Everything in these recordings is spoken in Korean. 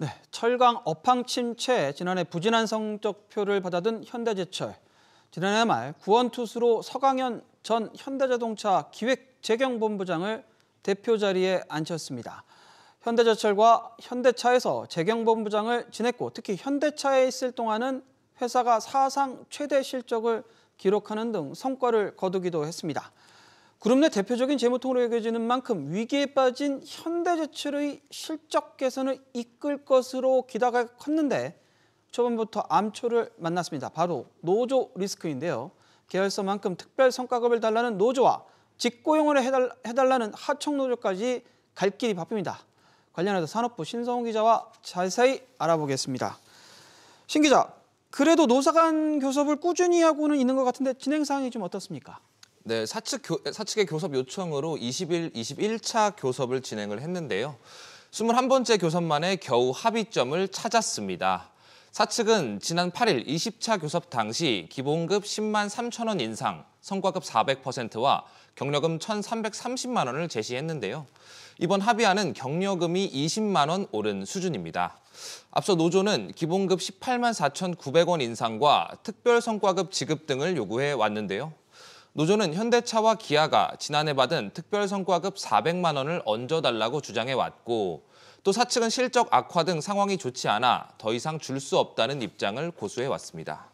네, 철강 업황 침체, 지난해 부진한 성적표를 받아든 현대제철. 지난해 말 구원투수로 서강현 전 현대자동차 기획재경본부장을 대표 자리에 앉혔습니다. 현대제철과 현대차에서 재경본부장을 지냈고 특히 현대차에 있을 동안은 회사가 사상 최대 실적을 기록하는 등 성과를 거두기도 했습니다. 그룹 내 대표적인 재무통으로 여겨지는 만큼 위기에 빠진 현대제철의 실적 개선을 이끌 것으로 기대가 컸는데 초반부터 암초를 만났습니다. 바로 노조 리스크인데요. 계열사만큼 특별 성과급을 달라는 노조와 직고용을 해달라는 하청노조까지 갈 길이 바쁩니다. 관련해서 산업부 신성우 기자와 자세히 알아보겠습니다. 신 기자, 그래도 노사 간 교섭을 꾸준히 하고는 있는 것 같은데 진행 상황이 좀 어떻습니까? 네, 사측의 교섭 요청으로 21차 교섭을 진행을 했는데요. 21번째 교섭 만에 겨우 합의점을 찾았습니다. 사측은 지난 8일 20차 교섭 당시 기본급 10만 3천 원 인상, 성과급 400%와 경력금 1,330만 원을 제시했는데요. 이번 합의안은 경력금이 20만 원 오른 수준입니다. 앞서 노조는 기본급 18만 4,900원 인상과 특별 성과급 지급 등을 요구해 왔는데요. 노조는 현대차와 기아가 지난해 받은 특별 성과급 400만 원을 얹어달라고 주장해 왔고 또 사측은 실적 악화 등 상황이 좋지 않아 더 이상 줄 수 없다는 입장을 고수해 왔습니다.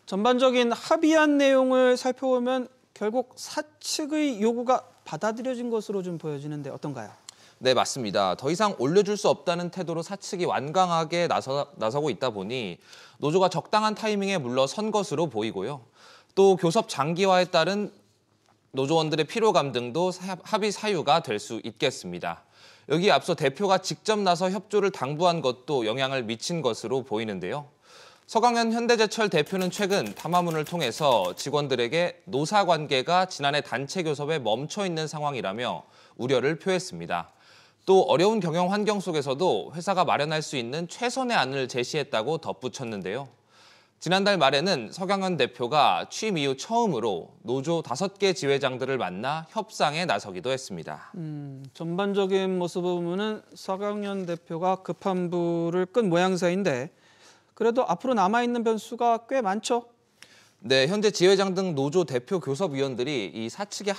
전반적인 합의안 내용을 살펴보면 결국 사측의 요구가 받아들여진 것으로 좀 보여지는데 어떤가요? 네, 맞습니다. 더 이상 올려줄 수 없다는 태도로 사측이 완강하게 나서고 있다 보니 노조가 적당한 타이밍에 물러선 것으로 보이고요. 또 교섭 장기화에 따른 노조원들의 피로감 등도 합의 사유가 될 수 있겠습니다. 여기에 앞서 대표가 직접 나서 협조를 당부한 것도 영향을 미친 것으로 보이는데요. 서강현 현대제철 대표는 최근 담화문을 통해서 직원들에게 노사 관계가 지난해 단체 교섭에 멈춰 있는 상황이라며 우려를 표했습니다. 또 어려운 경영 환경 속에서도 회사가 마련할 수 있는 최선의 안을 제시했다고 덧붙였는데요. 지난달 말에는 서강현 대표가 취임 이후 처음으로 노조 5개 지회장들을 만나 협상에 나서기도 했습니다. 전반적인 모습을 보면 서강현 대표가 급한 불을 끈 모양새인데 그래도 앞으로 남아있는 변수가 꽤 많죠? 네, 현재 지회장 등 노조 대표 교섭위원들이 이 사측과의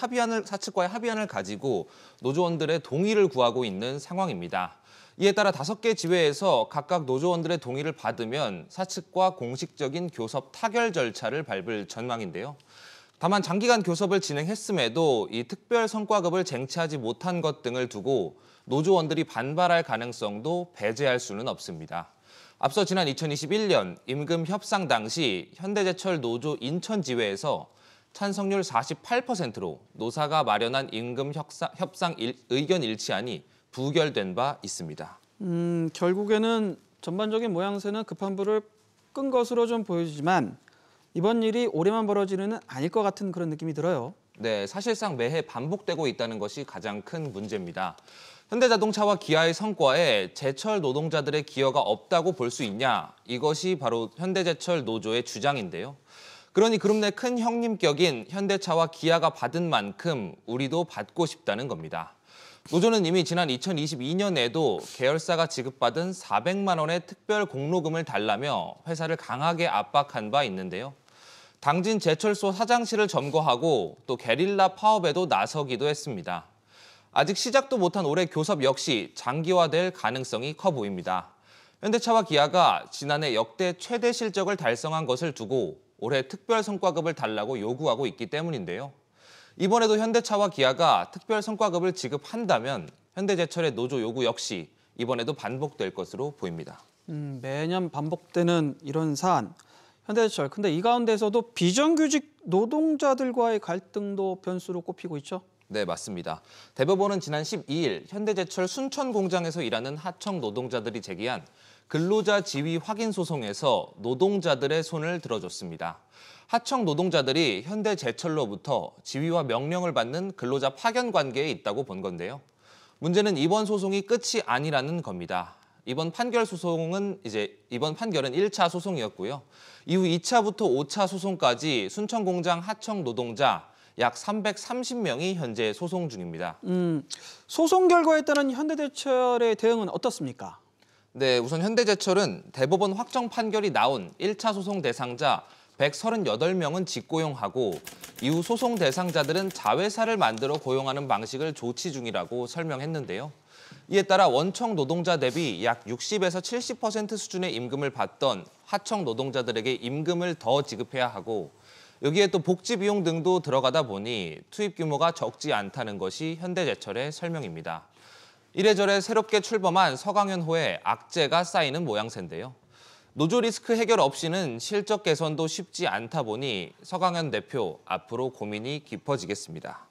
합의안을 가지고 노조원들의 동의를 구하고 있는 상황입니다. 이에 따라 5개 지회에서 각각 노조원들의 동의를 받으면 사측과 공식적인 교섭 타결 절차를 밟을 전망인데요. 다만 장기간 교섭을 진행했음에도 이 특별 성과급을 쟁취하지 못한 것 등을 두고 노조원들이 반발할 가능성도 배제할 수는 없습니다. 앞서 지난 2021년 임금 협상 당시 현대제철 노조 인천지회에서 찬성률 48%로 노사가 마련한 임금 협상 의견 일치안이 부결된 바 있습니다. 결국에는 전반적인 모양새는 급한 불을 끈 것으로 좀 보여지지만 이번 일이 올해만 벌어지는 아닐 것 같은 그런 느낌이 들어요. 네, 사실상 매해 반복되고 있다는 것이 가장 큰 문제입니다. 현대자동차와 기아의 성과에 제철 노동자들의 기여가 없다고 볼 수 있냐? 이것이 바로 현대제철 노조의 주장인데요. 그러니 그룹 내 큰 형님격인 현대차와 기아가 받은 만큼 우리도 받고 싶다는 겁니다. 노조는 이미 지난 2022년에도 계열사가 지급받은 400만 원의 특별 공로금을 달라며 회사를 강하게 압박한 바 있는데요. 당진 제철소 사장실을 점거하고 또 게릴라 파업에도 나서기도 했습니다. 아직 시작도 못한 올해 교섭 역시 장기화될 가능성이 커 보입니다. 현대차와 기아가 지난해 역대 최대 실적을 달성한 것을 두고 올해 특별 성과급을 달라고 요구하고 있기 때문인데요. 이번에도 현대차와 기아가 특별 성과급을 지급한다면 현대제철의 노조 요구 역시 이번에도 반복될 것으로 보입니다. 매년 반복되는 이런 사안, 현대제철. 근데 이 가운데서도 비정규직 노동자들과의 갈등도 변수로 꼽히고 있죠? 네, 맞습니다. 대법원은 지난 12일 현대제철 순천 공장에서 일하는 하청 노동자들이 제기한 근로자 지위 확인 소송에서 노동자들의 손을 들어줬습니다. 하청 노동자들이 현대제철로부터 지위와 명령을 받는 근로자 파견 관계에 있다고 본 건데요. 문제는 이번 소송이 끝이 아니라는 겁니다. 이번 판결은 1차 소송이었고요. 이후 2차부터 5차 소송까지 순천 공장 하청 노동자 약 330명이 현재 소송 중입니다. 소송 결과에 따른 현대제철의 대응은 어떻습니까? 네, 우선 현대제철은 대법원 확정 판결이 나온 1차 소송 대상자 138명은 직고용하고 이후 소송 대상자들은 자회사를 만들어 고용하는 방식을 조치 중이라고 설명했는데요. 이에 따라 원청 노동자 대비 약 60에서 70% 수준의 임금을 받던 하청 노동자들에게 임금을 더 지급해야 하고 여기에 또 복지 비용 등도 들어가다 보니 투입 규모가 적지 않다는 것이 현대제철의 설명입니다. 이래저래 새롭게 출범한 서강현호에 악재가 쌓이는 모양새인데요. 노조 리스크 해결 없이는 실적 개선도 쉽지 않다 보니 서강현 대표 앞으로 고민이 깊어지겠습니다.